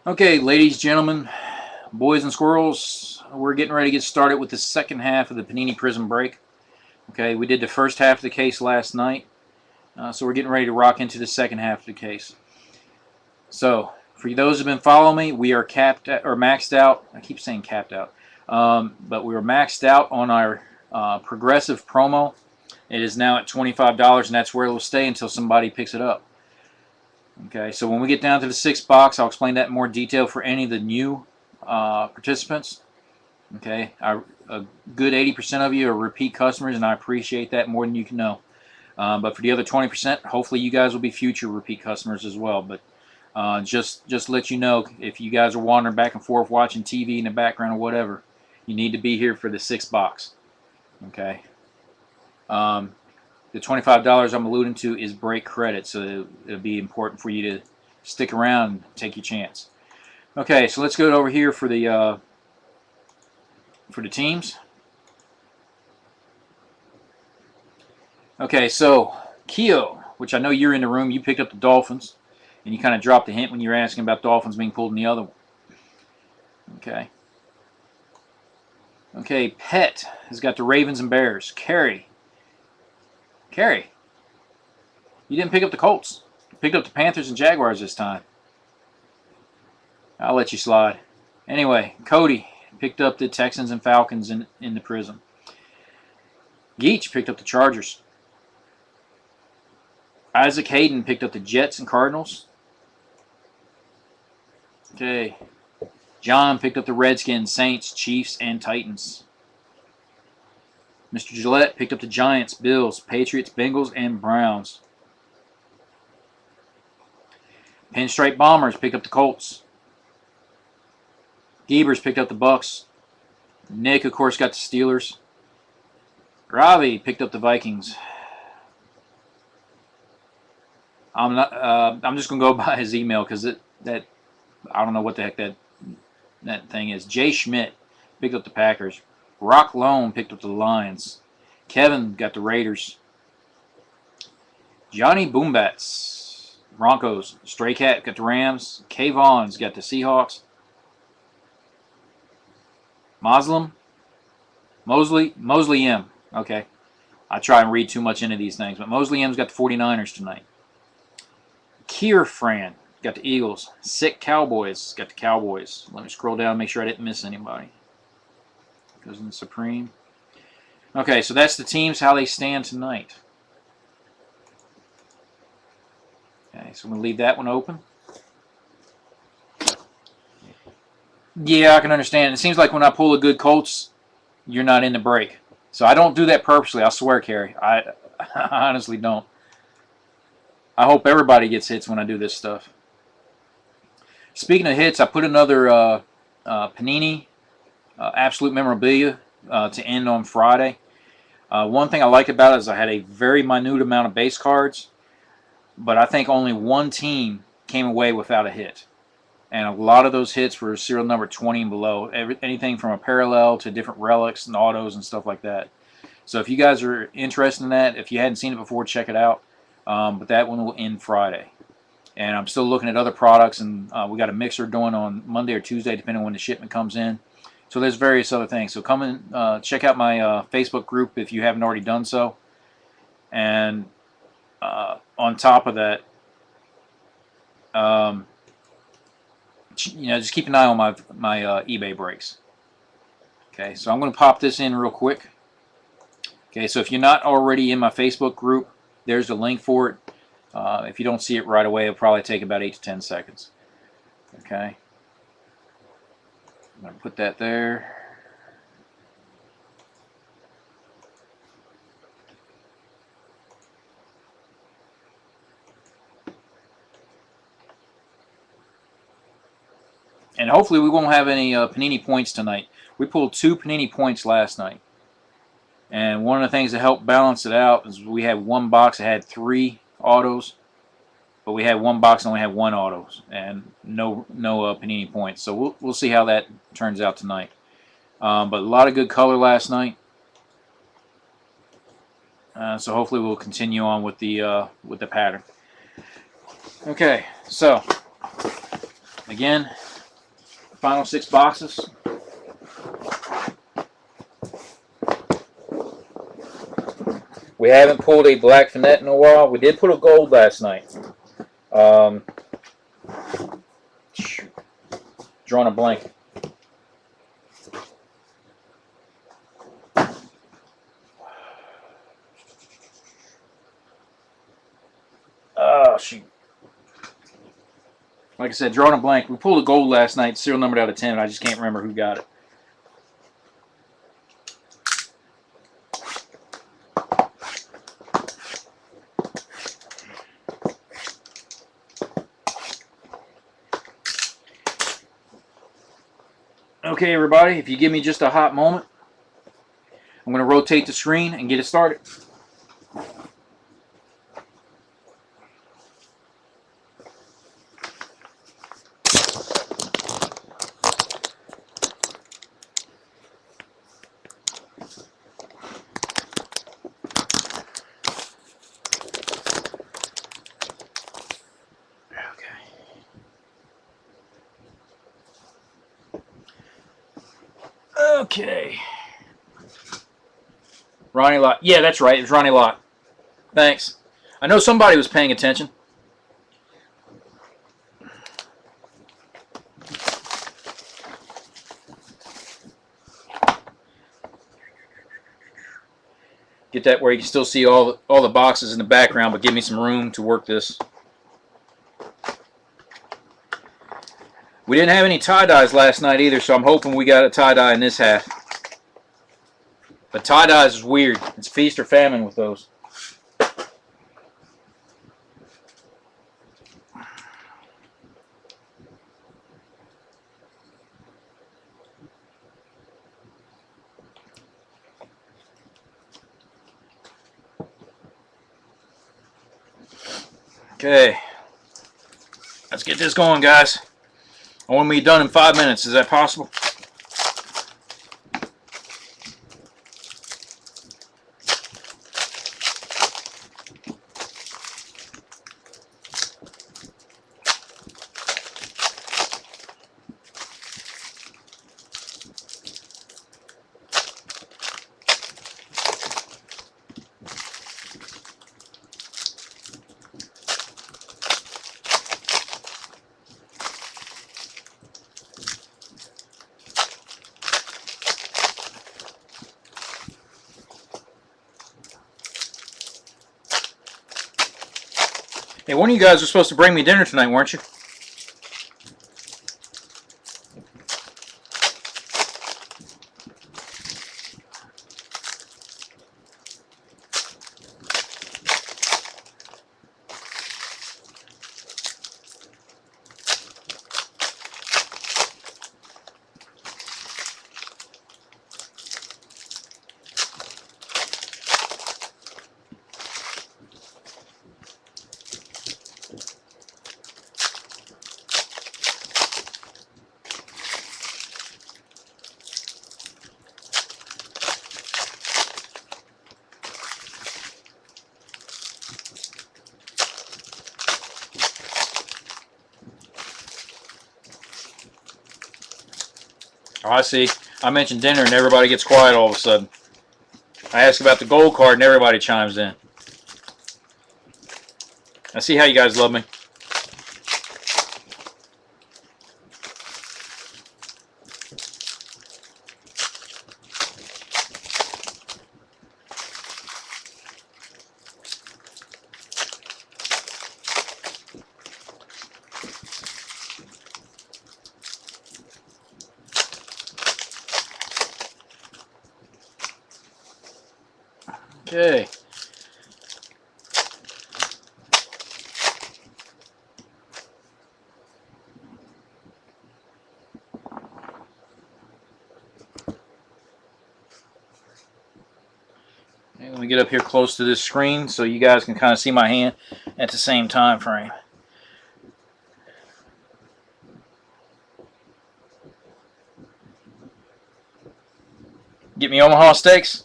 Okay, ladies, gentlemen, boys and squirrels, we're getting ready to get started with the second half of the Panini Prizm break. Okay, we did the first half of the case last night, so we're getting ready to rock into the second half of the case. So, for those who've been following me, we are capped at, or maxed out. I keep saying capped out, but we were maxed out on our progressive promo. It is now at $25, and that's where it will stay until somebody picks it up. Okay, so when we get down to the sixth box, I'll explain that in more detail for any of the new participants. Okay, a good 80% of you are repeat customers, and I appreciate that more than you can know. But for the other 20%, hopefully you guys will be future repeat customers as well. But just let you know, if you guys are wandering back and forth watching TV in the background or whatever, you need to be here for the sixth box. Okay. The $25 I'm alluding to is break credit, so it'll be important for you to stick around and take your chance. Okay, so let's go over here for the teams. Okay, so Keo, which I know you're in the room, you picked up the Dolphins, and you kind of dropped a hint when you were asking about Dolphins being pulled in the other one. Okay. Okay, Pet has got the Ravens and Bears. Carrie, you didn't pick up the Colts. You picked up the Panthers and Jaguars this time. I'll let you slide. Anyway, Cody picked up the Texans and Falcons in the Prizm. Geach picked up the Chargers. Isaac Hayden picked up the Jets and Cardinals. Okay. John picked up the Redskins, Saints, Chiefs, and Titans. Mr. Gillette picked up the Giants, Bills, Patriots, Bengals, and Browns. Pinstripe Bombers picked up the Colts. Gebers picked up the Bucks. Nick, of course, got the Steelers. Ravi picked up the Vikings. I'm just gonna go by his email because that I don't know what the heck that thing is. Jay Schmidt picked up the Packers. Rock Lone picked up the Lions. Kevin got the Raiders. Johnny Boombats, Broncos. Stray Cat got the Rams. K Vaughn's got the Seahawks. Mosley M. Okay. I try and read too much into these things, but Mosley M's got the 49ers tonight. Kier Fran got the Eagles. Sick Cowboys got the Cowboys. Let me scroll down and make sure I didn't miss anybody. Goes in the Supreme. Okay, so that's the teams, how they stand tonight. Okay, so I'm going to leave that one open. Yeah, I can understand. It seems like when I pull a good Colts, you're not in the break. So I don't do that purposely, I swear, Carrie. I honestly don't. I hope everybody gets hits when I do this stuff. Speaking of hits, I put another Panini Absolute Memorabilia to end on Friday. One thing I like about it is I had a very minute amount of base cards, but I think only one team came away without a hit. And a lot of those hits were serial number 20 and below. Anything from a parallel to different relics and autos and stuff like that. So if you guys are interested in that, if you hadn't seen it before, check it out. But that one will end Friday. And I'm still looking at other products, and we got a mixer doing on Monday or Tuesday, depending on when the shipment comes in. So there's various other things. So come and check out my Facebook group if you haven't already done so. And on top of that, just keep an eye on my eBay breaks. Okay, so I'm going to pop this in real quick. Okay, so if you're not already in my Facebook group, there's a link for it. If you don't see it right away, it'll probably take about 8 to 10 seconds. Okay. I'm going to put that there. And hopefully we won't have any Panini points tonight. We pulled 2 Panini points last night. And one of the things that helped balance it out is we had one box that had 3 autos, but we had one box that only had 1 autos and no Panini points. So we'll see how that turns out tonight. But a lot of good color last night. So hopefully we'll continue on with the pattern. Okay, so again, Final 6 boxes. We haven't pulled a black Finette in a while. We did put a gold last night. Drawing a blank. Oh, shoot. Like I said, drawing a blank. We pulled a gold last night, serial numbered out of 10. I just can't remember who got it. Okay, everybody, if you give me just a hot moment, I'm going to rotate the screen and get it started. Okay. Ronnie Lott. Yeah, that's right. It was Ronnie Lott. Thanks. I know somebody was paying attention. Get that where you can still see all the boxes in the background, but give me some room to work this. We didn't have any tie-dyes last night either, so I'm hoping we got a tie-dye in this half. But tie-dyes is weird. It's feast or famine with those. Okay. Let's get this going, guys. I want to be done in 5 minutes. Is that possible? Hey, one of you guys was supposed to bring me dinner tonight, weren't you? Oh, I see. I mentioned dinner and everybody gets quiet all of a sudden. I ask about the gold card and everybody chimes in. I see how you guys love me. Okay. Let me get up here close to this screen so you guys can kind of see my hand at the same time frame. Get me Omaha steaks.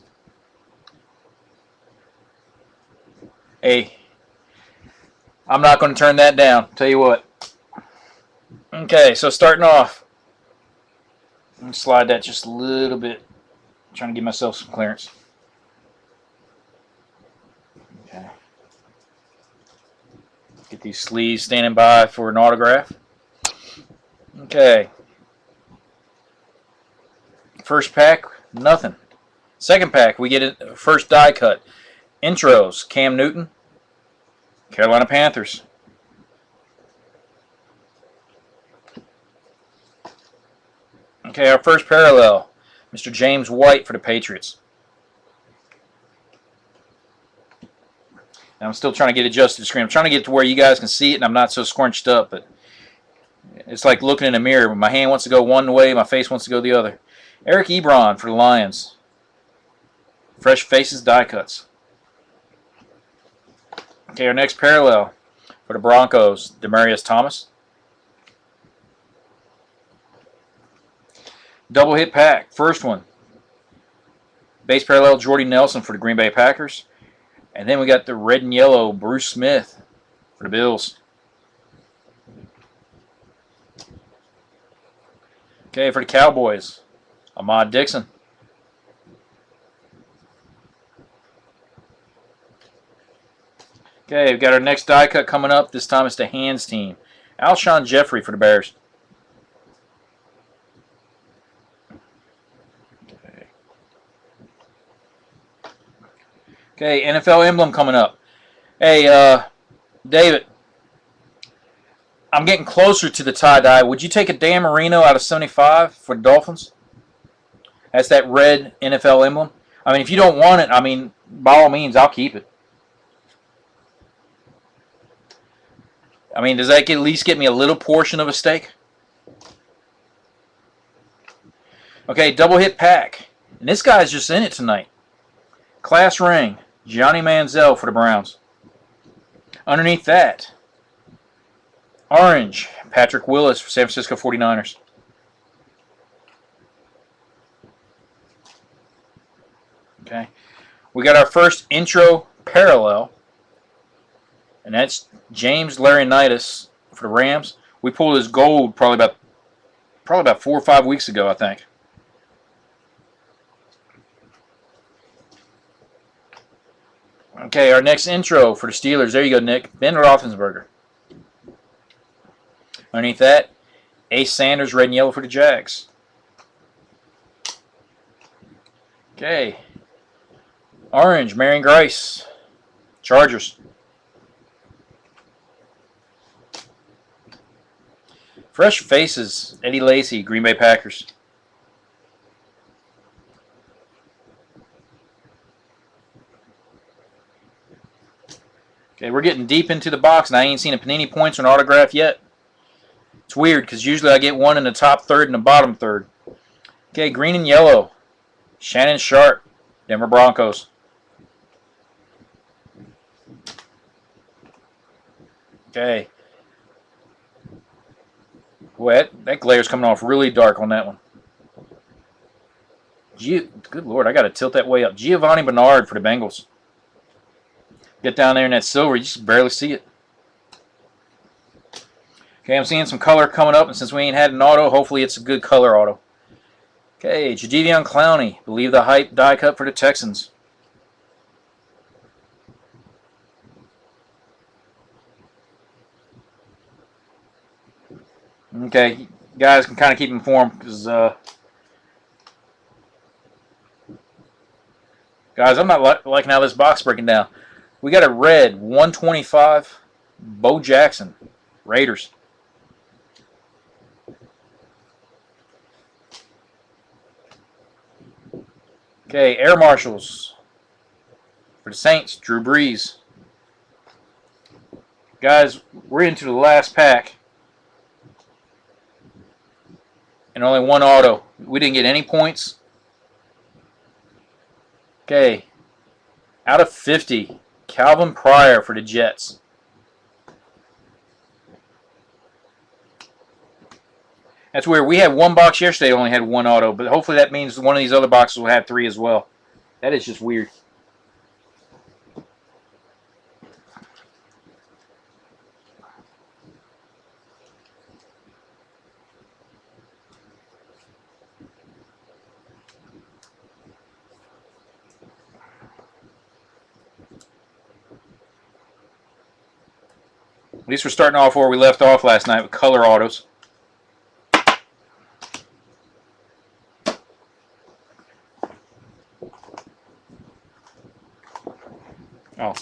Hey, I'm not going to turn that down. Tell you what. Okay, so starting off, Let me slide that just a little bit. I'm trying to give myself some clearance. Okay. Get these sleeves standing by for an autograph. Okay. First pack, nothing. Second pack, we get a first die cut. Intros, Cam Newton, Carolina Panthers. Okay, our first parallel, Mr. James White for the Patriots. Now, I'm still trying to get adjusted to the screen. I'm trying to get to where you guys can see it and I'm not so scrunched up, but it's like looking in a mirror. My hand wants to go one way, my face wants to go the other. Eric Ebron for the Lions. Fresh faces, die cuts. Okay, our next parallel for the Broncos, Demaryius Thomas. Double hit pack, first one. Base parallel, Jordy Nelson for the Green Bay Packers. And then we got the red and yellow, Bruce Smith for the Bills. Okay, for the Cowboys, Ahmad Dixon. Okay, we've got our next die cut coming up. This time it's the hands team. Alshon Jeffrey for the Bears. Okay, NFL emblem coming up. Hey, David, I'm getting closer to the tie-dye. Would you take a Dan Marino out of 75 for the Dolphins? That's that red NFL emblem. I mean, if you don't want it, I mean, by all means, I'll keep it. I mean, does that at least get me a little portion of a steak? Okay, double hit pack. And this guy's just in it tonight. Class ring, Johnny Manziel for the Browns. Underneath that, orange, Patrick Willis for San Francisco 49ers. Okay, we got our first intro parallel, and that's James Laurinaitis for the Rams. We pulled his gold probably about 4 or 5 weeks ago, I think. Okay, our next intro for the Steelers. There you go, Nick. Ben Roethlisberger. Underneath that, Ace Sanders, red and yellow for the Jags. Okay. Orange, Marion Grice, Chargers. Fresh faces, Eddie Lacy, Green Bay Packers. Okay, we're getting deep into the box, and I ain't seen a Panini points or an autograph yet. It's weird, because usually I get one in the top third and the bottom third. Okay, green and yellow. Shannon Sharp, Denver Broncos. Okay. Boy, that glare's coming off really dark on that one. Good Lord, I got to tilt that way up. Giovanni Bernard for the Bengals. Get down there in that silver, you just barely see it. Okay, I'm seeing some color coming up, and since we ain't had an auto, hopefully it's a good color auto. Okay, Jadeveon Clowney, believe the hype die cut for the Texans. Okay, you guys can kind of keep informed, because, guys, I'm not liking how this box is breaking down. We got a red 125 Bo Jackson, Raiders. Okay, Air Marshals for the Saints, Drew Brees. Guys, we're into the last pack. And only one auto. We didn't get any points. Okay. Out of 50, Calvin Pryor for the Jets. That's weird. We had one box yesterday, only had one auto, but hopefully that means one of these other boxes will have 3 as well. That is just weird. At least we're starting off where we left off last night with color autos. Oh.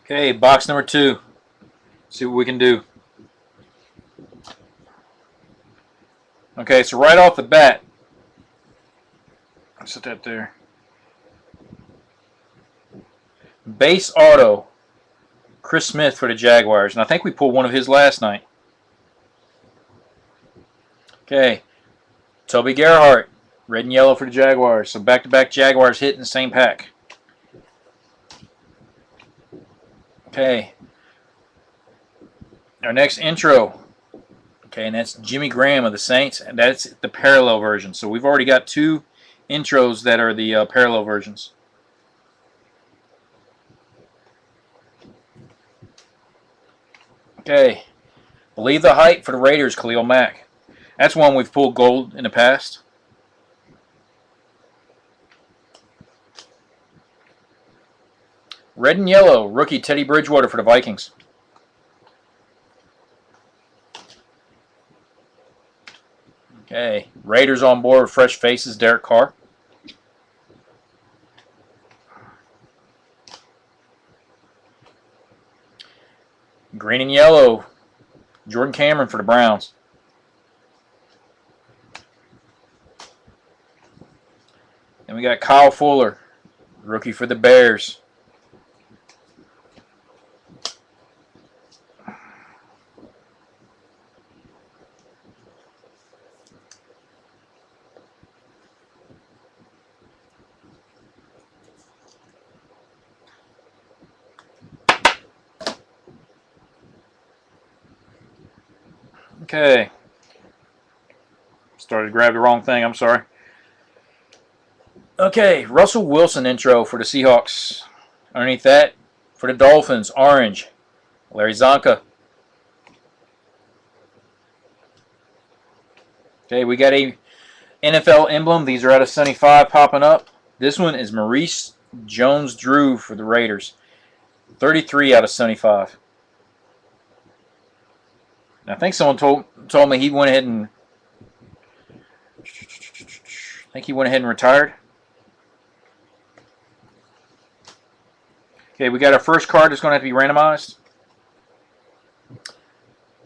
Okay, box number 2. See what we can do. Okay, so right off the bat, set that there. Base auto, Chris Smith for the Jaguars, and I think we pulled one of his last night. Okay, Toby Gerhart, red and yellow for the Jaguars. So back-to-back Jaguars hit in the same pack. Okay, our next intro. Okay, and that's Jimmy Graham of the Saints, and that's the parallel version. So we've already got 2 intros that are the parallel versions. Okay, Believe the Hype for the Raiders, Khalil Mack. That's one we've pulled gold in the past. Red and yellow, rookie Teddy Bridgewater for the Vikings. Okay, Raiders on board with fresh faces, Derek Carr. Green and yellow, Jordan Cameron for the Browns. And we got Kyle Fuller, rookie for the Bears. Okay. Started to grab the wrong thing, I'm sorry. Okay, Russell Wilson intro for the Seahawks. Underneath that, For the Dolphins, orange, Larry Zonka. Okay, we got a NFL emblem. These are out of 75 popping up. This one is Maurice Jones-Drew for the Raiders. 33 out of 75. I think someone told me he went ahead and retired. Okay, we got our first card that's going to have to be randomized.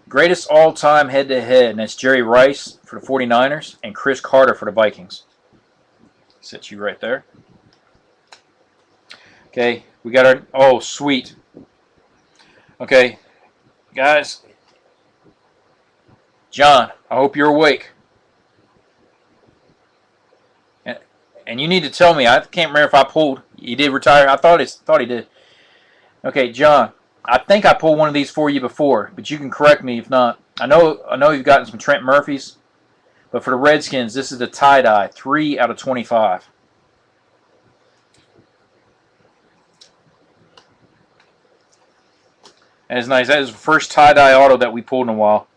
Greatest all-time head-to-head, and that's Jerry Rice for the 49ers and Chris Carter for the Vikings. Set you right there. Okay, we got our... Oh, sweet. Okay, guys. John, I hope you're awake. And you need to tell me. I can't remember if I pulled. He did retire. I thought he did. Okay, John. I think I pulled one of these for you before, but you can correct me if not. I know you've gotten some Trent Murphys, but for the Redskins, this is the tie-dye, 3 out of 25. That is nice. That is the first tie-dye auto that we pulled in a while.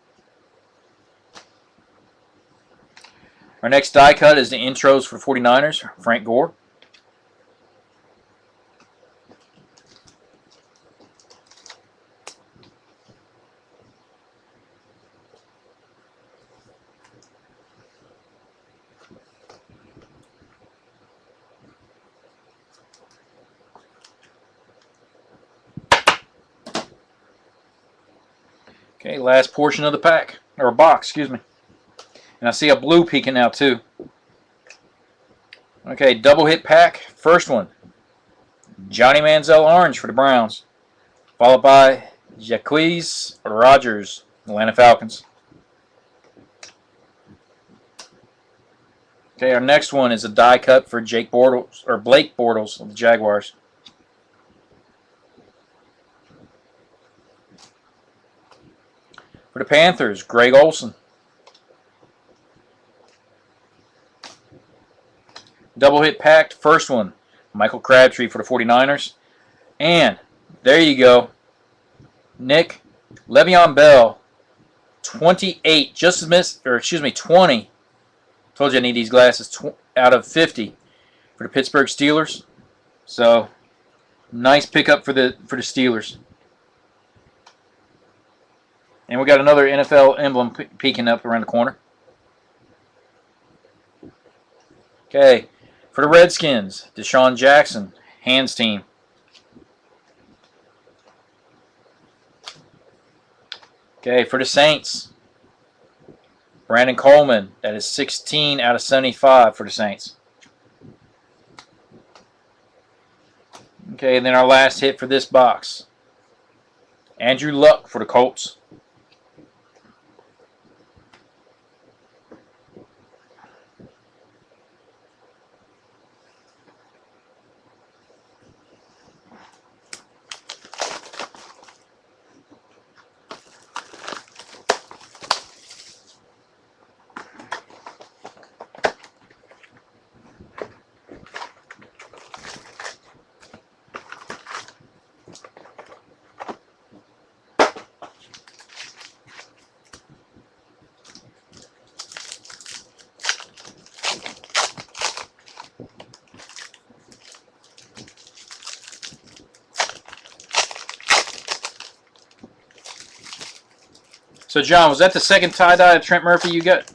Our next die cut is the intros for 49ers, Frank Gore. Okay, last portion of the pack, or box, excuse me. And I see a blue peeking out too. Okay, double hit pack. First one, Johnny Manziel orange for the Browns, followed by Jacquizz Rodgers, Atlanta Falcons. Okay, our next one is a die cut for Blake Bortles of the Jaguars. For the Panthers, Greg Olsen. Double hit packed, first one, Michael Crabtree for the 49ers. And there you go, Nick, Le'Veon Bell, 28, 20. Told you I need these glasses, out of 50 for the Pittsburgh Steelers. So, nice pickup for the Steelers. And we got another NFL emblem peeking up around the corner. Okay, for the Redskins, Deshaun Jackson, hands team. Okay, for the Saints, Brandon Coleman, that is 16 out of 75 for the Saints. Okay, and then our last hit for this box, Andrew Luck for the Colts. So, John, was that the second tie-dye of Trent Murphy you got?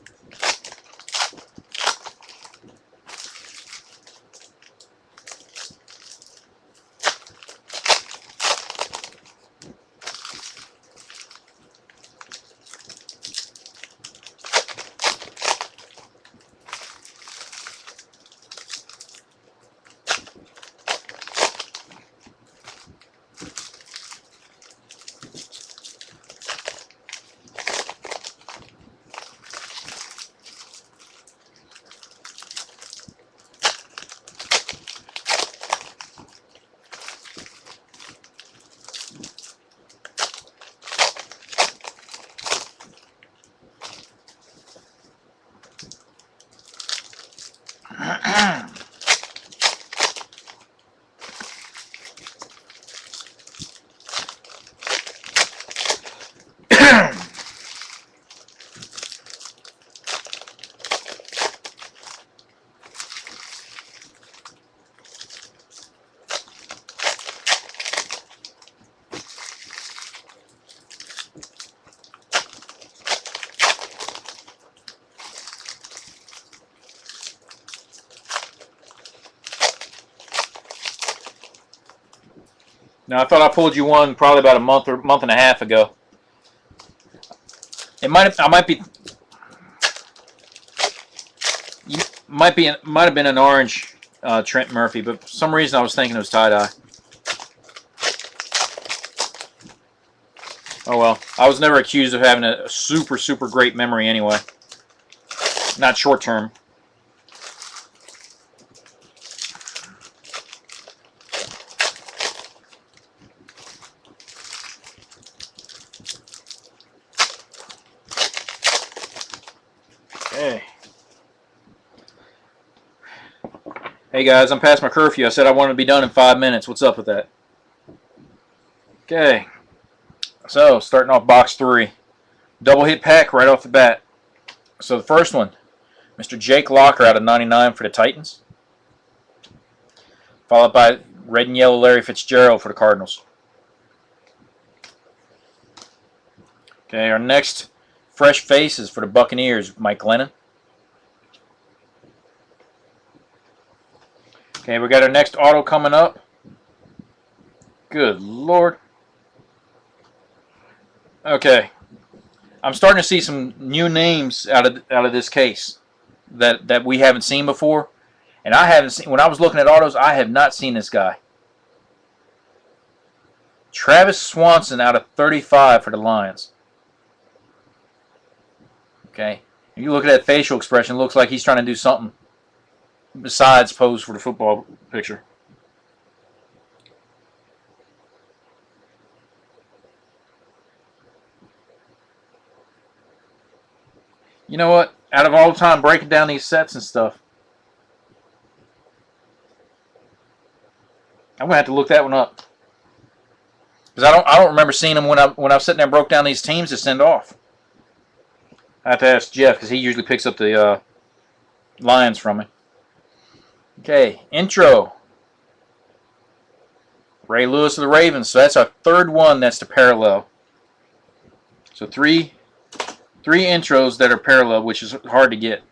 Now I thought I pulled you one probably about a month or month and a half ago. It might have been an orange Trent Murphy, but for some reason I was thinking it was tie-dye. Oh well, I was never accused of having a super great memory anyway. Not short term. Okay. Hey guys, I'm past my curfew. I said I wanted to be done in 5 minutes. What's up with that? Okay. So, starting off box 3. Double hit pack right off the bat. So the first one, Mr. Jake Locker out of 99 for the Titans. Followed by red and yellow Larry Fitzgerald for the Cardinals. Okay, our next fresh faces for the Buccaneers, Mike Glennon. Okay, we got our next auto coming up. Good Lord. Okay. I'm starting to see some new names out of this case that we haven't seen before. And I haven't seen, when I was looking at autos, I have not seen this guy. Travis Swanson out of 35 for the Lions. Okay. If you look at that facial expression, it looks like he's trying to do something besides pose for the football picture. You know what? Out of all the time breaking down these sets and stuff, I'm gonna have to look that one up because I don't remember seeing him when I was sitting there and broke down these teams to send off. I have to ask Jeff because he usually picks up the Lions from me. Okay, intro. Ray Lewis of the Ravens. So that's our third one. That's the parallel. So three intros that are parallel, which is hard to get.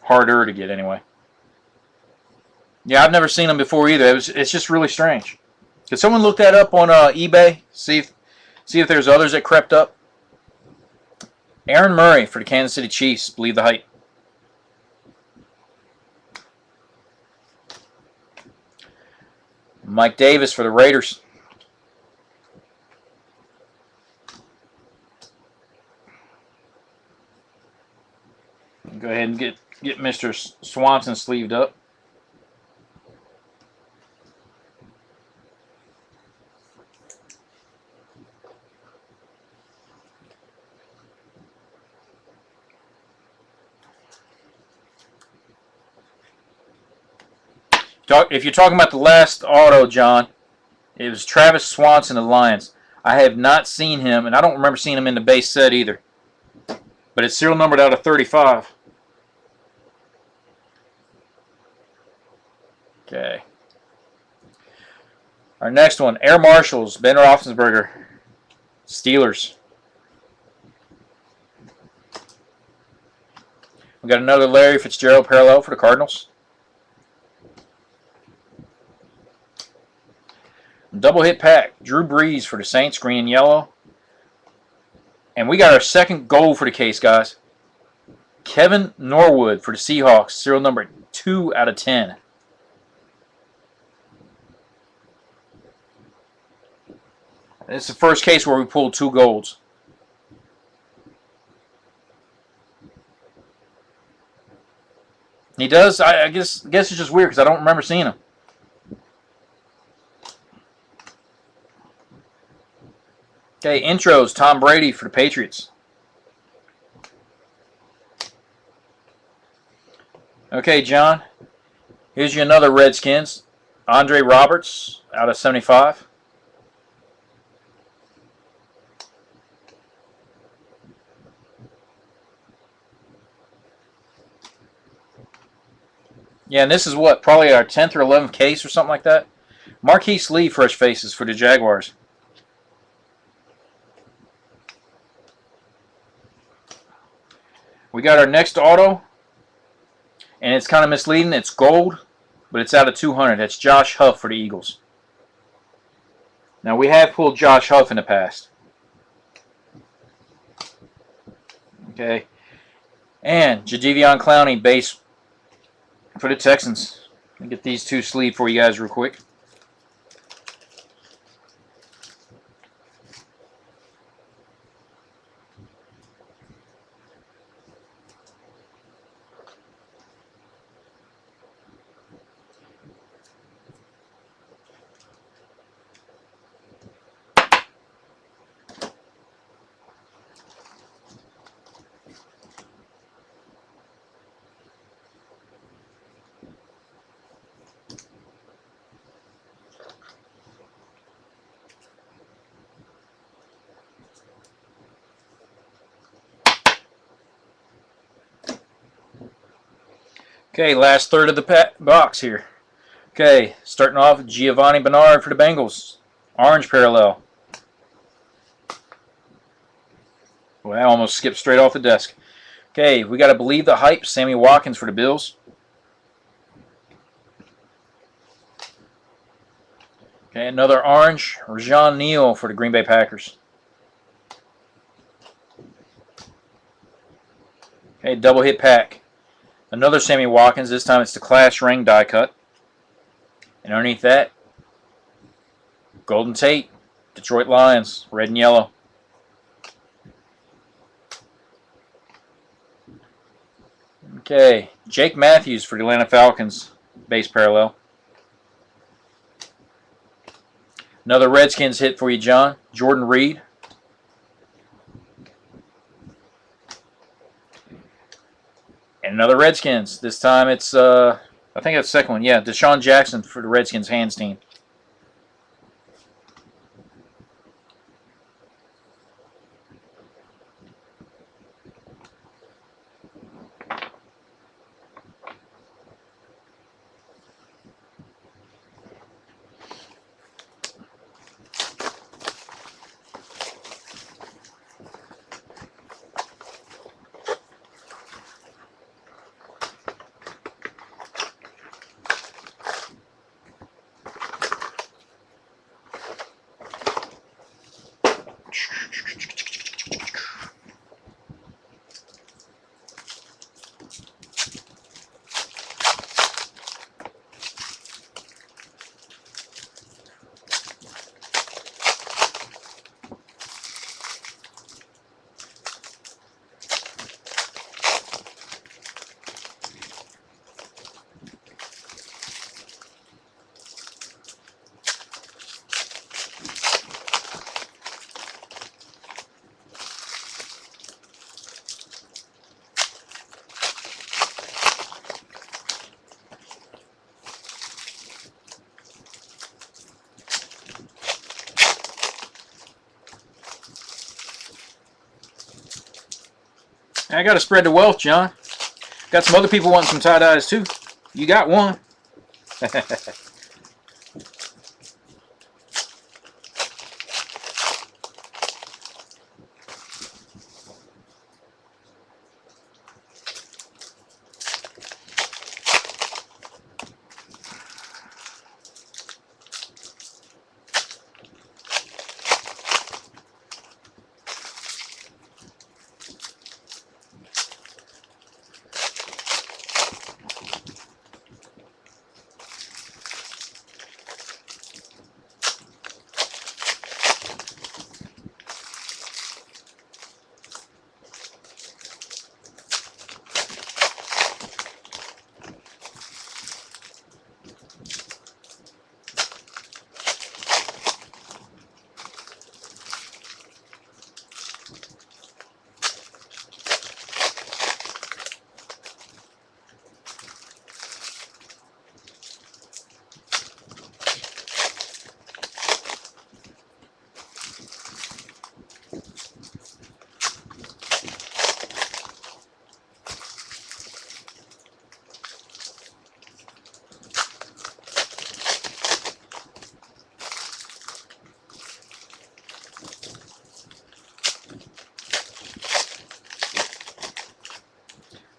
Harder to get, anyway. Yeah, I've never seen them before either. It's just really strange. Could someone look that up on eBay? See if there's others that crept up. Aaron Murray for the Kansas City Chiefs. Believe the hype. Mike Davis for the Raiders. Go ahead and get Mr. Swanson sleeved up. If you're talking about the last auto, John, it was Travis Swanson of the Lions. I have not seen him, and I don't remember seeing him in the base set either. But it's serial numbered out of 35. Okay. Our next one, Air Marshals, Ben Roethlisberger, Steelers. We got another Larry Fitzgerald parallel for the Cardinals. Double hit pack, Drew Brees for the Saints, green and yellow. And we got our second gold for the case, guys. Kevin Norwood for the Seahawks, serial number 2 out of 10. This is the first case where we pulled 2 golds. He does. I guess it's just weird because I don't remember seeing him. Okay, intros, Tom Brady for the Patriots. Okay, John, here's you another Redskins. Andre Roberts out of 75. Yeah, and this is what, probably our 10th or 11th case or something like that. Marquise Lee, fresh faces for the Jaguars. We got our next auto, and it's kind of misleading. It's gold, but it's out of 200. That's Josh Huff for the Eagles. Now, we have pulled Josh Huff in the past. Okay. And Jadeveon Clowney, base for the Texans. Let me get these two sleeved for you guys real quick. Okay, last third of the box here. Okay, starting off Giovanni Bernard for the Bengals. Orange parallel. Well, I almost skipped straight off the desk. Okay, we got to believe the hype. Sammy Watkins for the Bills. Okay, another orange. Rajon Neal for the Green Bay Packers. Okay, double hit pack. Another Sammy Watkins. This time it's the Clash Ring die cut. And underneath that, Golden Tate, Detroit Lions, red and yellow. Okay, Jake Matthews for the Atlanta Falcons, base parallel. Another Redskins hit for you, John. Jordan Reed. And another Redskins. This time it's, I think that's the second one. Yeah, Deshaun Jackson for the Redskins hands team. I got to spread the wealth, John. Got some other people wanting some tie-dyes too. You got one.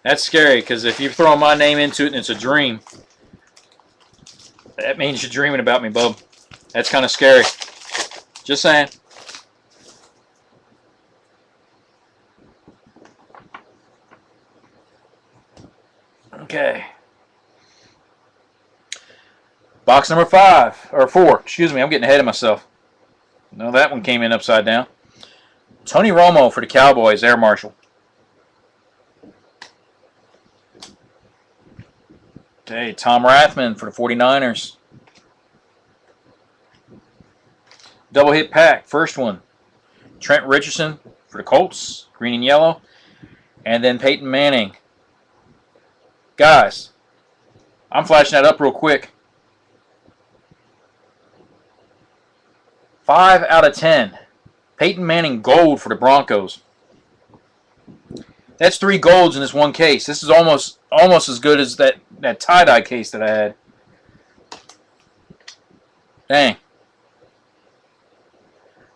That's scary, because if you're throwing my name into it and it's a dream, that means you're dreaming about me, bub. That's kind of scary. Just saying. Okay. Box number 5, or 4. Excuse me, I'm getting ahead of myself. No, that one came in upside down. Tony Romo for the Cowboys, Air Marshal. Okay, Tom Rathman for the 49ers. Double hit pack, first one. Trent Richardson for the Colts, green and yellow. And then Peyton Manning. Guys, I'm flashing that up real quick. 5 out of 10. Peyton Manning gold for the Broncos. That's 3 golds in this one case. This is almost as good as that tie-dye case that I had. Dang.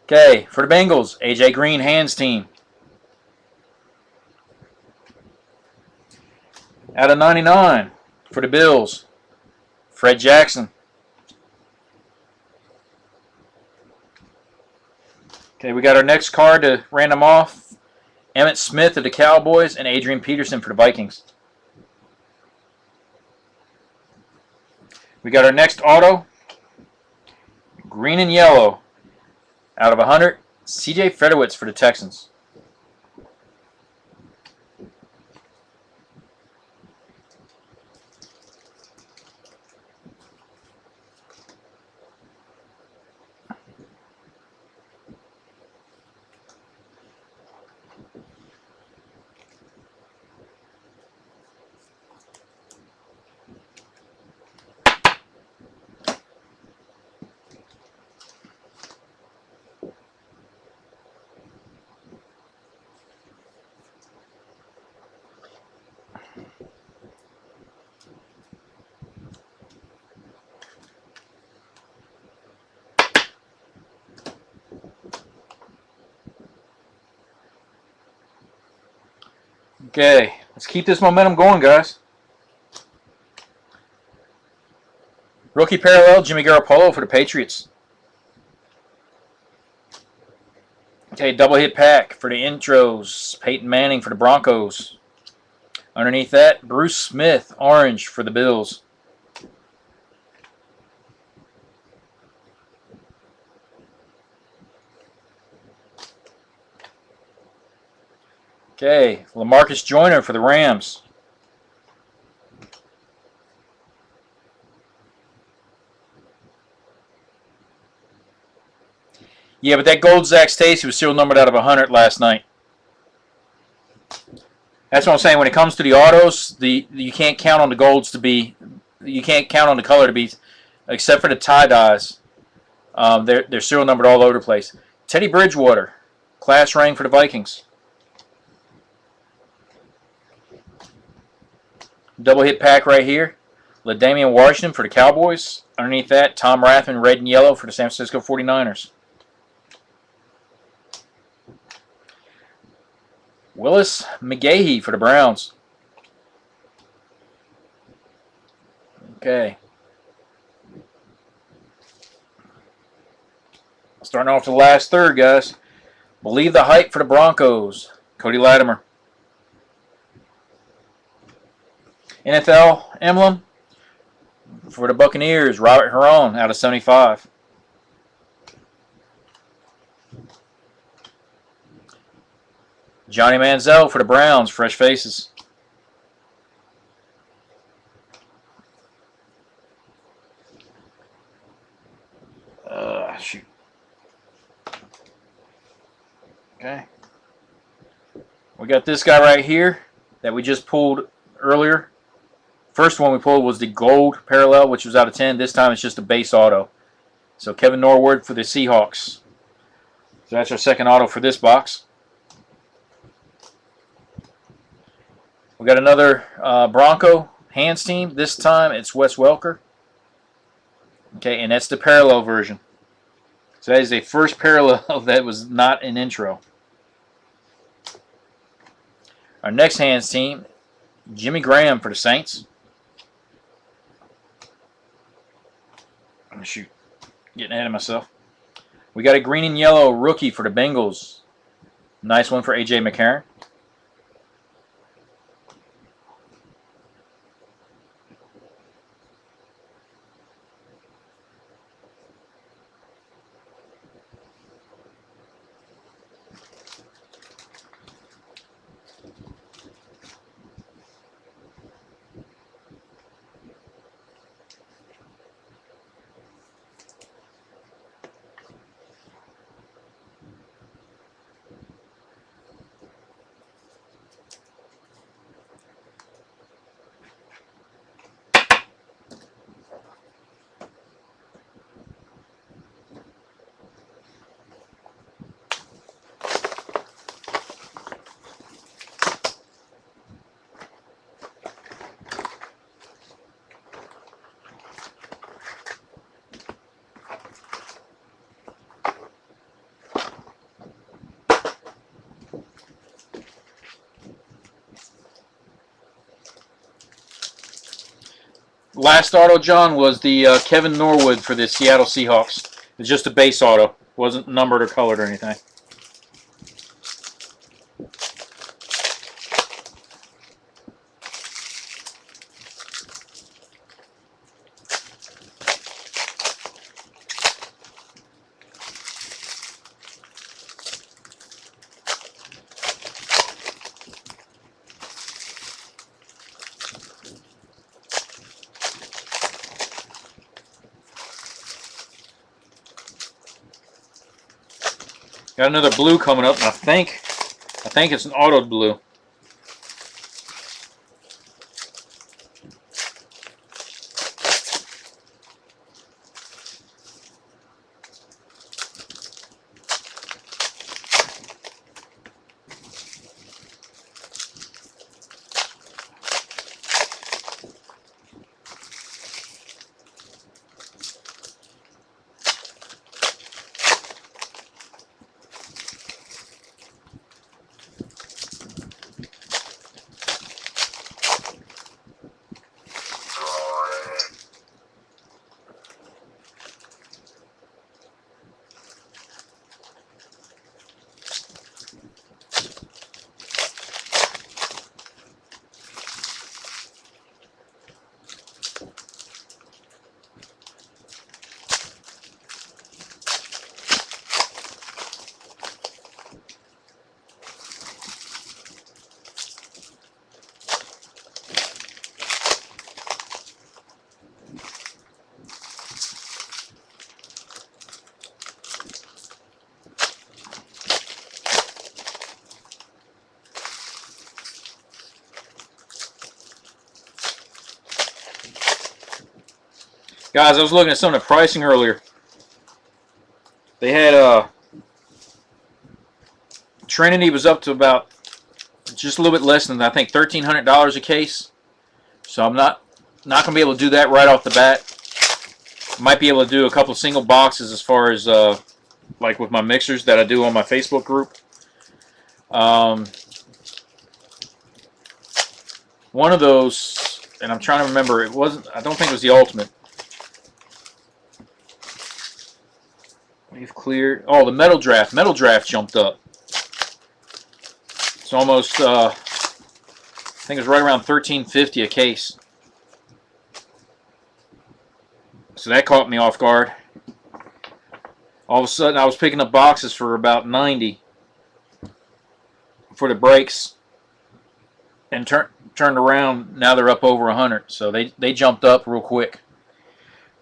Okay, for the Bengals, AJ Green hands team. Out of 99 for the Bills, Fred Jackson. Okay, we got our next card to random off. Emmitt Smith of the Cowboys and Adrian Peterson for the Vikings. We got our next auto. Green and yellow. Out of 100, C.J. Fedorowicz for the Texans. Okay, let's keep this momentum going, guys. Rookie parallel, Jimmy Garoppolo for the Patriots. Okay, double hit pack for the intros, Peyton Manning for the Broncos. Underneath that, Bruce Smith, orange for the Bills. Okay, LaMarcus Joyner for the Rams. Yeah, but that gold Zach Stacy was still numbered out of 100 last night. That's what I'm saying. When it comes to the autos, you can't count on the golds to be, you can't count on the color to be, except for the tie dyes. They're serial numbered all over the place. Teddy Bridgewater, class ring for the Vikings. Double hit pack right here. LaDainian Washington for the Cowboys. Underneath that, Tom Rathman, red and yellow for the San Francisco 49ers. Willis McGahee for the Browns. Okay. Starting off the last third, guys. Believe the Hype for the Broncos. Cody Latimer. NFL emblem for the Buccaneers. Robert Herron out of 75. Johnny Manziel for the Browns. Fresh faces. Shoot. Okay. We got this guy right here that we just pulled earlier. First one we pulled was the gold parallel, which was out of 10. This time it's just a base auto. So Kevin Norwood for the Seahawks. So that's our second auto for this box. We got another Bronco hands team. This time it's Wes Welker. Okay, and that's the parallel version. So that is a first parallel that was not an intro. Our next hands team, Jimmy Graham for the Saints. Shoot, getting ahead of myself. We got a green and yellow rookie for the Bengals. Nice one for A.J. McCarron. Last auto, John, was the Kevin Norwood for the Seattle Seahawks. It's just a base auto. Wasn't numbered or colored or anything. Got another blue coming up, and I think it's an autoed blue. Guys, I was looking at some of the pricing earlier. They had Trinity was up to about just a little bit less than, I think, $1,300 a case. So I'm not going to be able to do that right off the bat. Might be able to do a couple single boxes as far as like with my mixers that I do on my Facebook group. One of those, and I'm trying to remember, it wasn't. I don't think it was the ultimate. We've cleared. Oh, the metal draft. Metal draft jumped up. It's almost. I think it's right around $13.50 a case. So that caught me off guard. All of a sudden, I was picking up boxes for about 90 for the breaks, and turned around. Now they're up over 100. So they jumped up real quick.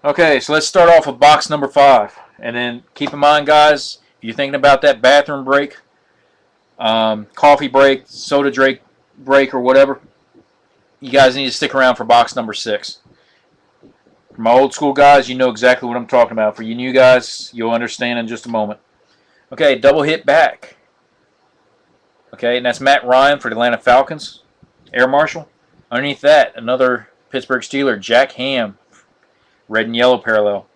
Okay, so let's start off with box number 5. And then keep in mind, guys, if you're thinking about that bathroom break, coffee break, soda break, or whatever, you guys need to stick around for box number 6. For my old school guys, you know exactly what I'm talking about. For you new guys, you'll understand in just a moment. Okay, double hit back. Okay, and that's Matt Ryan for the Atlanta Falcons, Air Marshal. Underneath that, another Pittsburgh Steeler, Jack Ham, red and yellow parallel.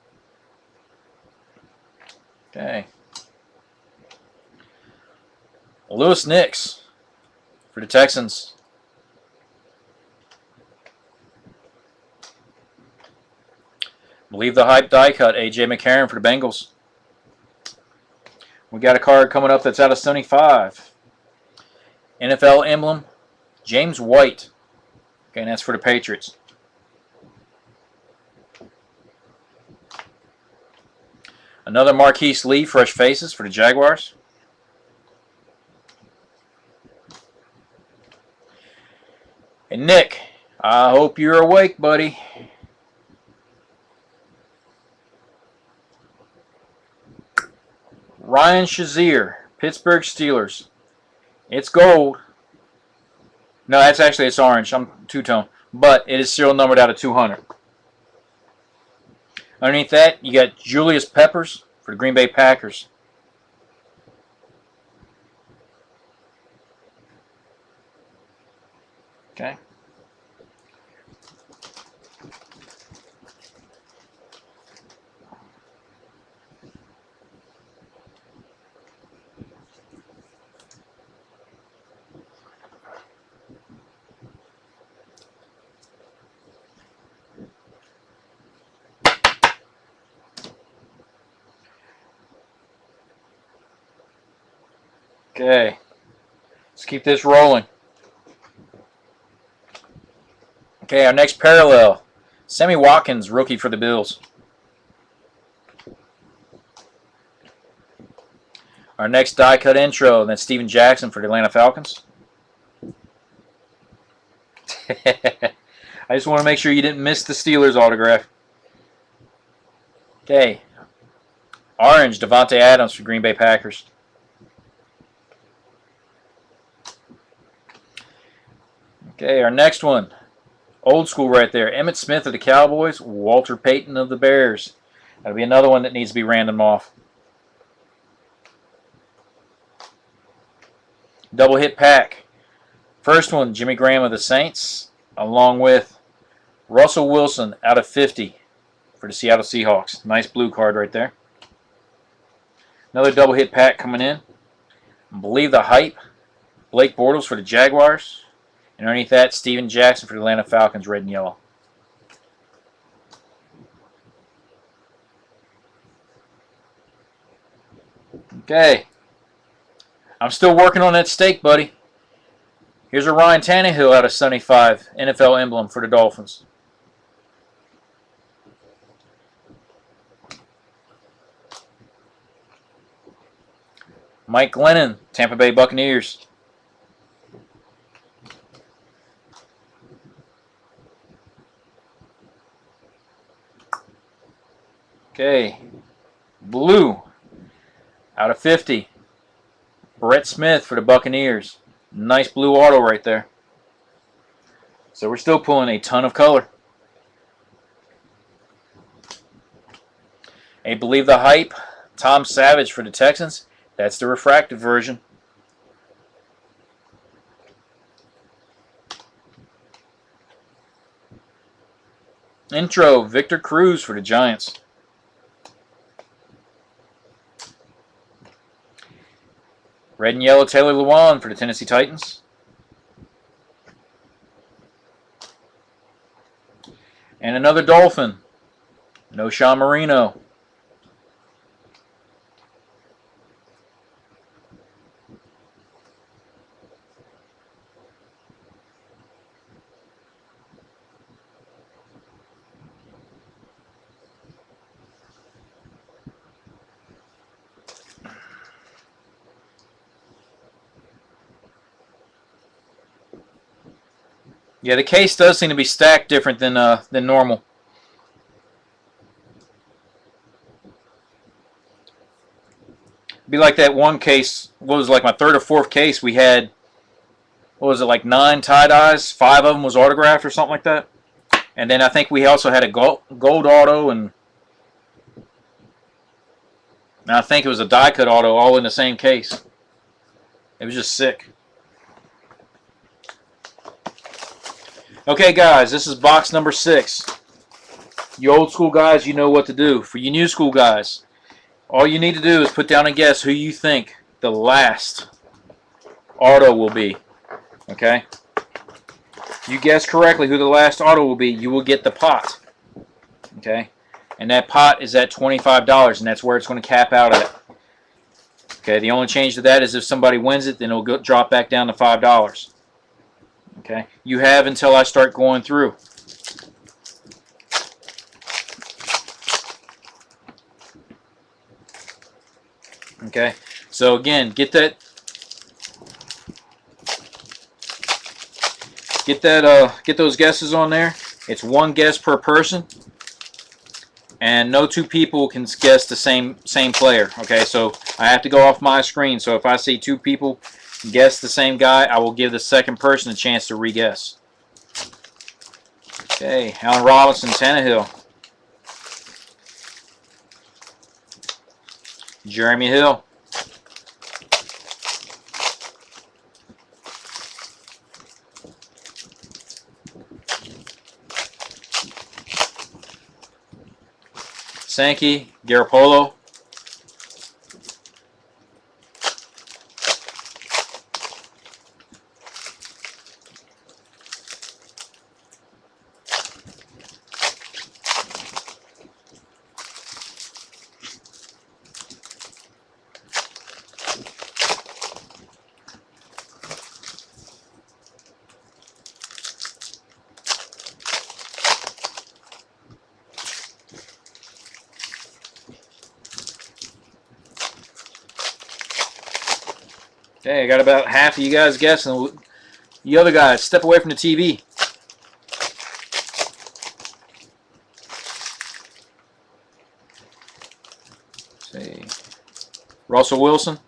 Okay. Lewis Nix for the Texans. Believe the hype die cut, A.J. McCarron for the Bengals. We got a card coming up that's out of 75. NFL emblem, James White. Okay, and that's for the Patriots. Another Marquise Lee, fresh faces for the Jaguars. And Nick, I hope you're awake, buddy. Ryan Shazier, Pittsburgh Steelers. It's gold. No, it's orange. I'm two-tone. But it is serial numbered out of 200. Underneath that, you got Julius Peppers for the Green Bay Packers. Okay. Okay. Let's keep this rolling. Okay, our next parallel. Sammy Watkins, rookie for the Bills. Our next die cut intro, and that's Steven Jackson for the Atlanta Falcons. I just want to make sure you didn't miss the Steelers autograph. Okay. Orange, Devontae Adams for Green Bay Packers. Okay, our next one. Old school right there. Emmitt Smith of the Cowboys, Walter Payton of the Bears. That'll be another one that needs to be random off. Double hit pack. First one, Jimmy Graham of the Saints, along with Russell Wilson out of 50 for the Seattle Seahawks. Nice blue card right there. Another double hit pack coming in. Believe the Hype. Blake Bortles for the Jaguars. And underneath that, Steven Jackson for the Atlanta Falcons, red and yellow. Okay. I'm still working on that steak, buddy. Here's a Ryan Tannehill out of 75, NFL emblem for the Dolphins. Mike Glennon, Tampa Bay Buccaneers. Okay, blue out of 50. Brett Smith for the Buccaneers. Nice blue auto right there. So we're still pulling a ton of color. A Believe the Hype, Tom Savage for the Texans. That's the refracted version. Intro, Victor Cruz for the Giants. Red and yellow, Taylor Lewan for the Tennessee Titans. And another Dolphin. No Sean Marino. Yeah, the case does seem to be stacked different than normal. Be like that one case. What was it, like my third or fourth case? We had, what was it, like 9 tie-dyes? 5 of them was autographed or something like that. And then I think we also had a gold auto, and I think it was a die cut auto, all in the same case. It was just sick. Okay, guys, this is box number 6. You old school guys, you know what to do. For you new school guys, all you need to do is put down a guess who you think the last auto will be. Okay? If you guess correctly who the last auto will be, you will get the pot. Okay? And that pot is at $25, and that's where it's going to cap out at. Okay, the only change to that is if somebody wins it, then it'll drop back down to $5. Okay, you have until I start going through. Okay, so again, get those guesses on there. It's one guess per person, and no two people can guess the same player. Okay, so I have to go off my screen. So if I see two people guess the same guy, I will give the second person a chance to re-guess. Okay, Allen Robinson, Tannehill, Jeremy Hill, Sankey, Garoppolo, Okay, I got about half of you guys guessing. The other guys, step away from the TV. Say, Russell Wilson.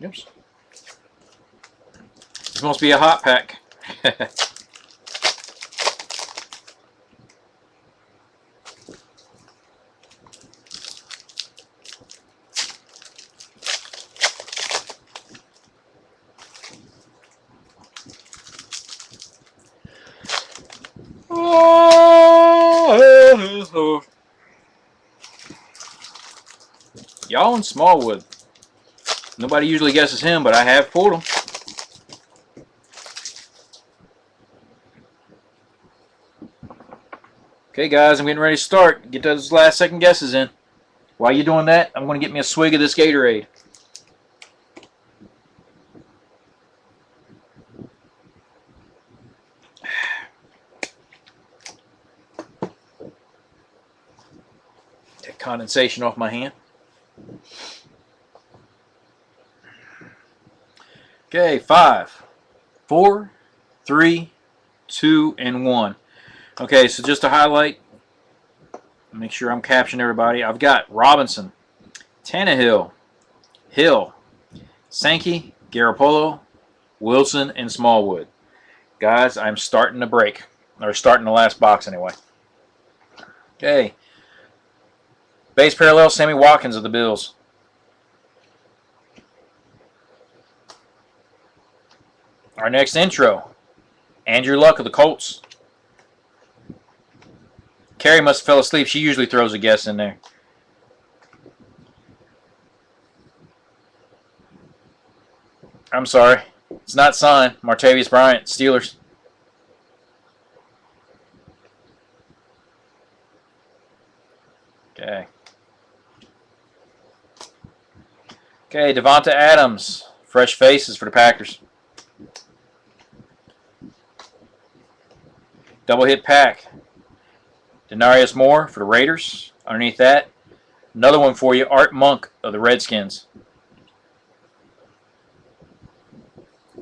Oops. This must be a hot pack. Y'all in Smallwood. Nobody usually guesses him, but I have pulled him. Okay, guys, I'm getting ready to start. Get those last second guesses in. While you're doing that, I'm going to get me a swig of this Gatorade. Take condensation off my hand. Okay, 5, 4, 3, 2, and 1. Okay, so just to highlight, make sure I'm captioning everybody. I've got Robinson, Tannehill, Hill, Sankey, Garoppolo, Wilson, and Smallwood. Guys, I'm starting the break. Or starting the last box anyway. Okay. Base parallel, Sammy Watkins of the Bills. Our next intro, Andrew Luck of the Colts. Carrie must have fell asleep. She usually throws a guess in there. I'm sorry. It's not signed. Martavis Bryant, Steelers. Okay. Okay, Devonta Adams. Fresh faces for the Packers. Double hit pack. Denarius Moore for the Raiders. Underneath that, another one for you, Art Monk of the Redskins.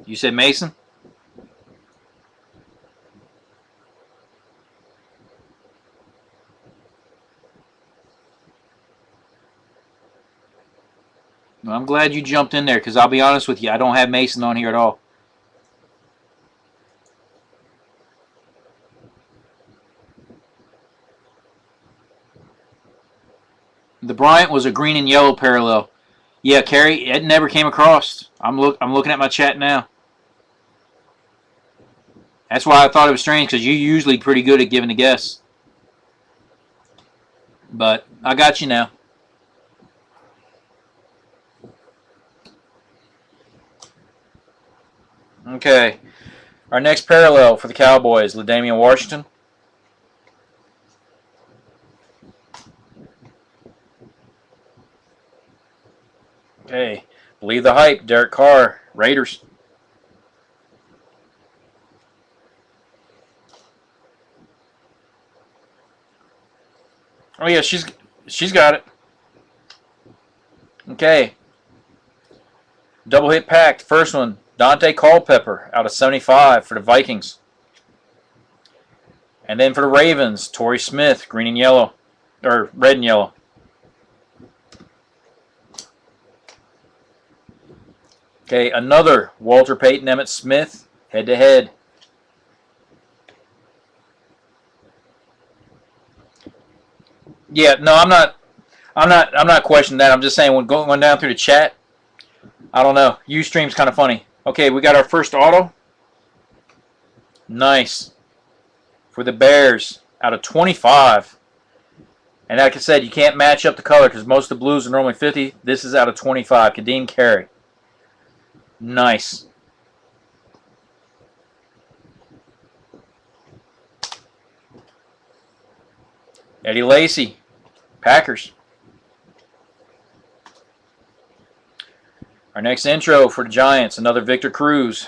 You said Mason? Well, I'm glad you jumped in there because I'll be honest with you, I don't have Mason on here at all. The Bryant was a green and yellow parallel. Yeah, Carrie, it never came across. I'm looking at my chat now. That's why I thought it was strange, because you're usually pretty good at giving a guess. But I got you now. Okay. Our next parallel for the Cowboys, LaDainian Washington. Okay. Believe the hype, Derek Carr, Raiders. Oh yeah, she's got it. Okay. Double hit packed. First one, Dante Culpepper out of 75 for the Vikings. And then for the Ravens, Torrey Smith, green and yellow. Or red and yellow. Okay, another Walter Payton Emmitt Smith, head to head. Yeah, no, I'm not questioning that. I'm just saying when going down through the chat, I don't know. Ustream's kind of funny. Okay, we got our first auto. Nice. For the Bears, out of 25. And like I said, you can't match up the color because most of the blues are normally 50. This is out of 25. Kadeem Carey. Nice. Eddie Lacy, Packers. Our next intro for the Giants, another Victor Cruz.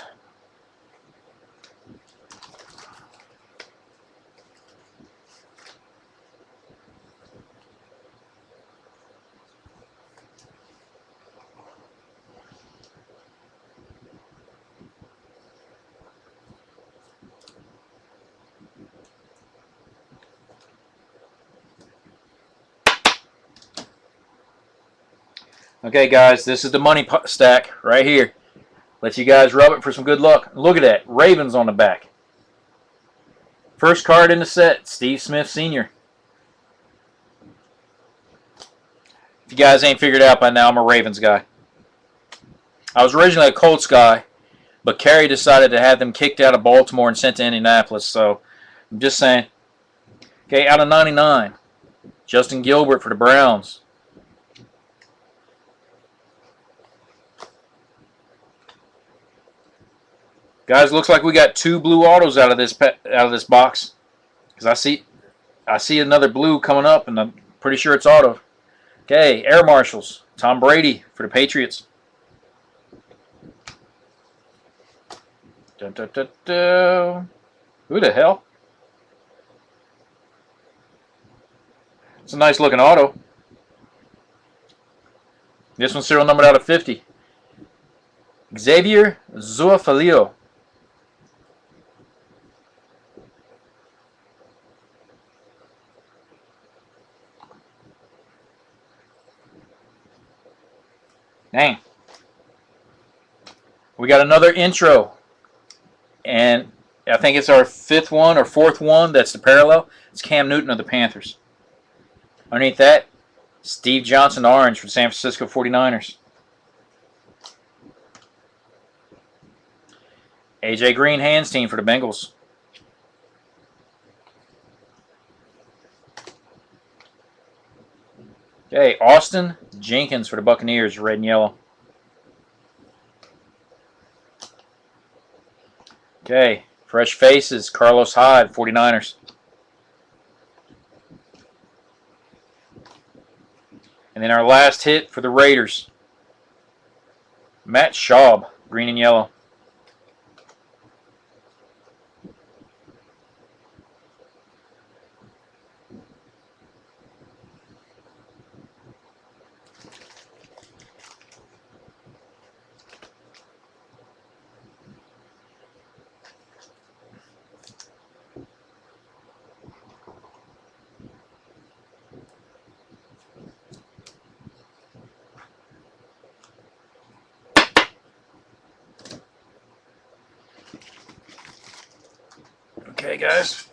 Okay, guys, this is the money stack right here. Let you guys rub it for some good luck. Look at that. Ravens on the back. First card in the set, Steve Smith Sr. If you guys ain't figured out by now, I'm a Ravens guy. I was originally a Colts guy, but Carey decided to have them kicked out of Baltimore and sent to Indianapolis, so I'm just saying. Okay, out of 99, Justin Gilbert for the Browns. Guys, looks like we got two blue autos out of this box. Because I see another blue coming up, and I'm pretty sure it's auto. Okay, Air Marshals, Tom Brady for the Patriots. Dun, dun, dun, dun. Who the hell? It's a nice looking auto. This one's serial numbered out of 50. Xavier Zuafalio. Dang. We got another intro. And I think it's our fifth one or fourth one that's the parallel. It's Cam Newton of the Panthers. Underneath that, Steve Johnson orange for the San Francisco 49ers. AJ Green hands team for the Bengals. Okay, Austin Jenkins for the Buccaneers, red and yellow. Okay, fresh faces, Carlos Hyde, 49ers. And then our last hit for the Raiders, Matt Schaub, green and yellow. Okay, guys.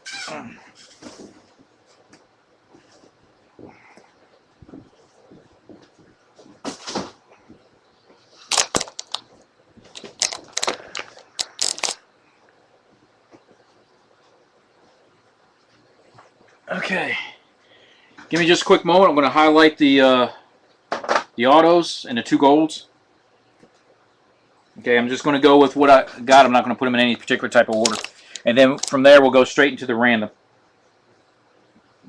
Okay. Give me just a quick moment. I'm going to highlight the autos and the 2 golds. Okay, I'm just going to go with what I got. I'm not going to put them in any particular type of order. And then from there, we'll go straight into the random.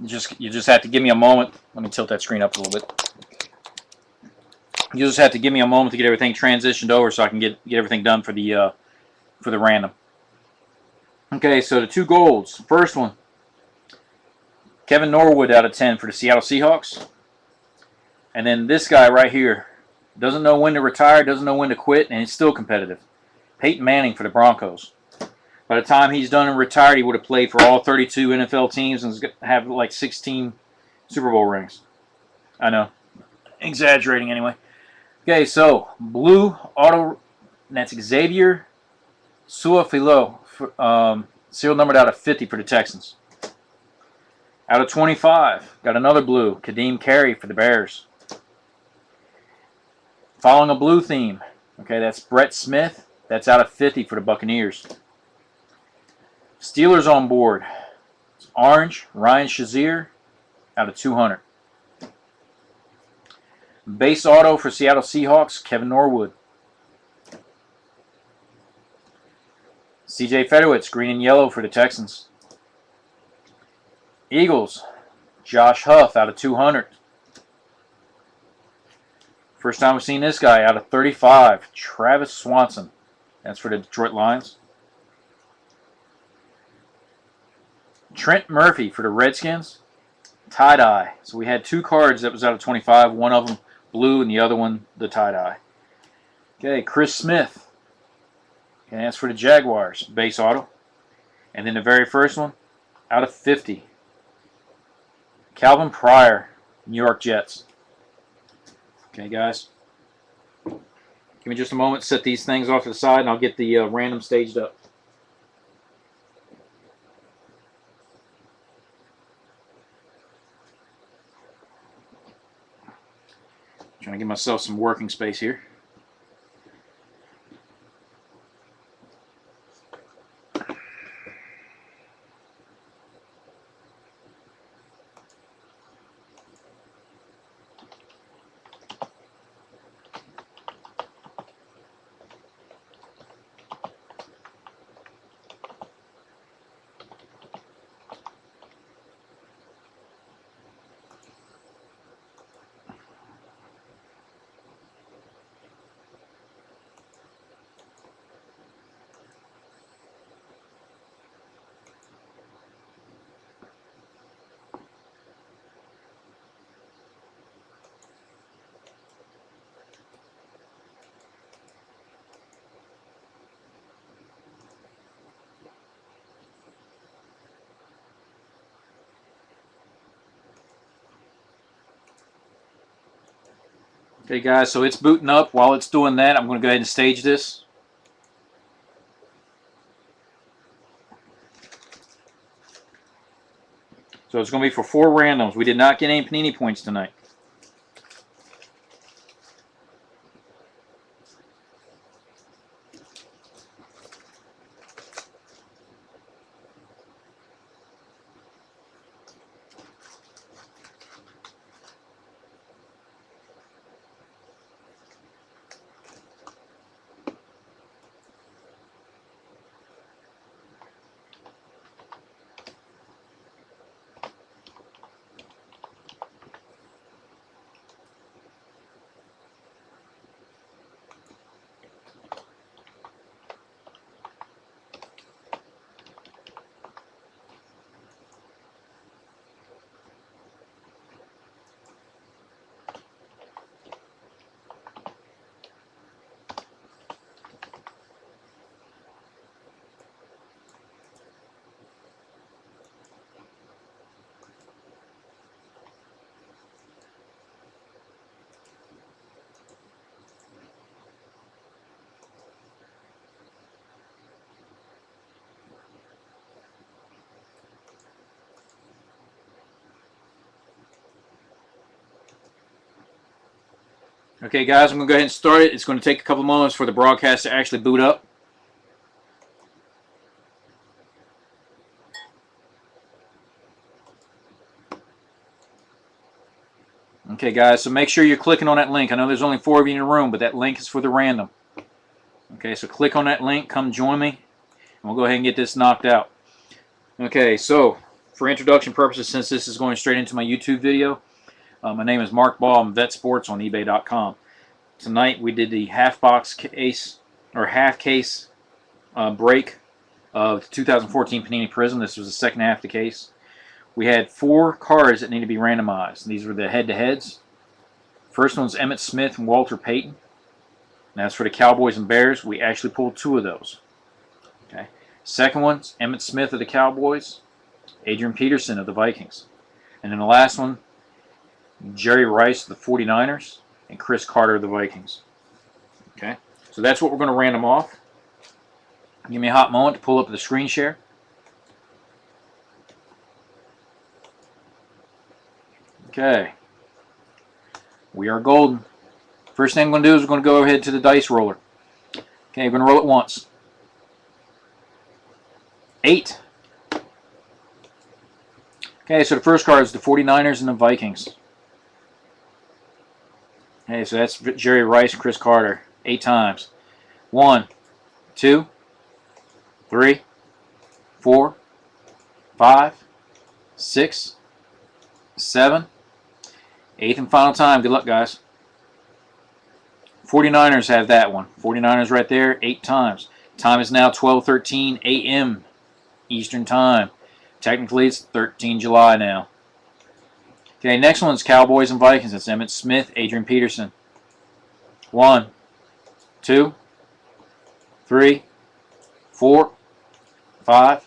You just have to give me a moment. Let me tilt that screen up a little bit. You just have to give me a moment to get everything transitioned over so I can get everything done for the random. Okay, so the 2 golds. First one, Kevin Norwood out of 10 for the Seattle Seahawks. And then this guy right here, doesn't know when to retire, doesn't know when to quit, and he's still competitive. Peyton Manning for the Broncos. By the time he's done and retired, he would have played for all 32 NFL teams and have like 16 Super Bowl rings. I know. Exaggerating anyway. Okay, so blue auto, that's Xavier Suafilo, serial numbered out of 50 for the Texans. Out of 25, got another blue, Kadeem Carey for the Bears. Following a blue theme, okay, that's Brett Smith, that's out of 50 for the Buccaneers. Steelers on board, it's orange, Ryan Shazier, out of 200. Base auto for Seattle Seahawks, Kevin Norwood. CJ Fedorowicz, green and yellow for the Texans. Eagles, Josh Huff out of 200. First time we've seen this guy out of 35, Travis Swanson. That's for the Detroit Lions. Trent Murphy for the Redskins, tie-dye. So we had 2 cards that was out of 25, one of them blue and the other one the tie-dye. Okay, Chris Smith. Okay, that's for the Jaguars, base auto. And then the very first one, out of 50, Calvin Pryor, New York Jets. Okay, guys. Give me just a moment to set these things off to the side, and I'll get the random staged up. Trying to give myself some working space here. Okay, guys, so it's booting up. While it's doing that, I'm going to go ahead and stage this. So it's going to be for 4 randoms. We did not get any Panini points tonight. Okay, guys, I'm going to go ahead and start it. It's going to take a couple moments for the broadcast to actually boot up. Okay, guys, so make sure you're clicking on that link. I know there's only 4 of you in the room, but that link is for the random. Okay, so click on that link, come join me, and we'll go ahead and get this knocked out. Okay, so for introduction purposes, since this is going straight into my YouTube video, my name is Mark Ball. I'm Vet Sports on eBay.com. Tonight we did the half box case, or half case break of 2014 Panini Prizm. This was the second half of the case. We had 4 cards that need to be randomized. These were the head-to-heads. First one's Emmitt Smith and Walter Payton. That's for the Cowboys and Bears. We actually pulled 2 of those. Okay. Second one's Emmitt Smith of the Cowboys, Adrian Peterson of the Vikings. And then the last one, Jerry Rice of the 49ers, and Chris Carter of the Vikings. Okay. So that's what we're going to random off. Give me a hot moment to pull up the screen share. Okay. We are golden. First thing I'm going to do is we're going to go ahead to the dice roller. Okay, we're going to roll it once. 8. Okay, so the first card is the 49ers and the Vikings. Okay, so that's Jerry Rice and Chris Carter. 8 times. 1, 2, 3, 4, 5, 6, 7. 8th and final time. Good luck, guys. 49ers have that one. 49ers right there, 8 times. Time is now 12:13 a.m. Eastern Time. Technically, it's 13 July now. Okay, next one's Cowboys and Vikings. That's Emmitt Smith, Adrian Peterson. 1, 2, 3, 4, 5,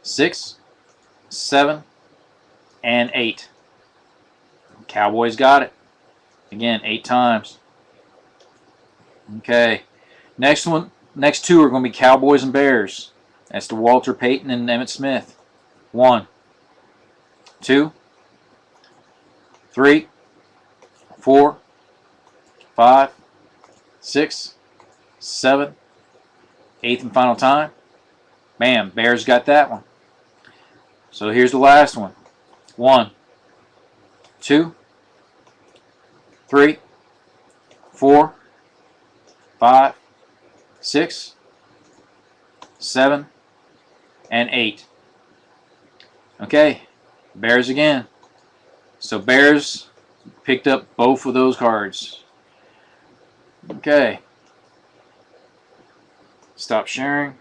6, 7, and 8. Cowboys got it. Again, 8 times. Okay. Next 2 are going to be Cowboys and Bears. That's the Walter Payton and Emmitt Smith. 1, 2, 3, 4, 5, 6, 7, 8th and final time. Bam, Bears got that one. So here's the last one. 1, 2, 3, 4, 5, 6, 7, and 8. Okay, Bears again. So Bears picked up both of those cards. Okay. Stop sharing.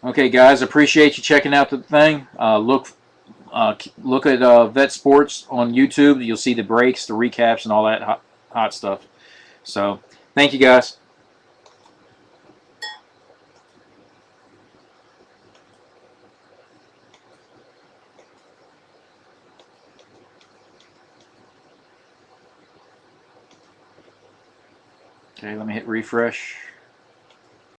Okay, guys, appreciate you checking out the thing. Look at Vet Sports on YouTube. You'll see the breaks, the recaps, and all that hot stuff. So, thank you, guys. Okay, let me hit refresh.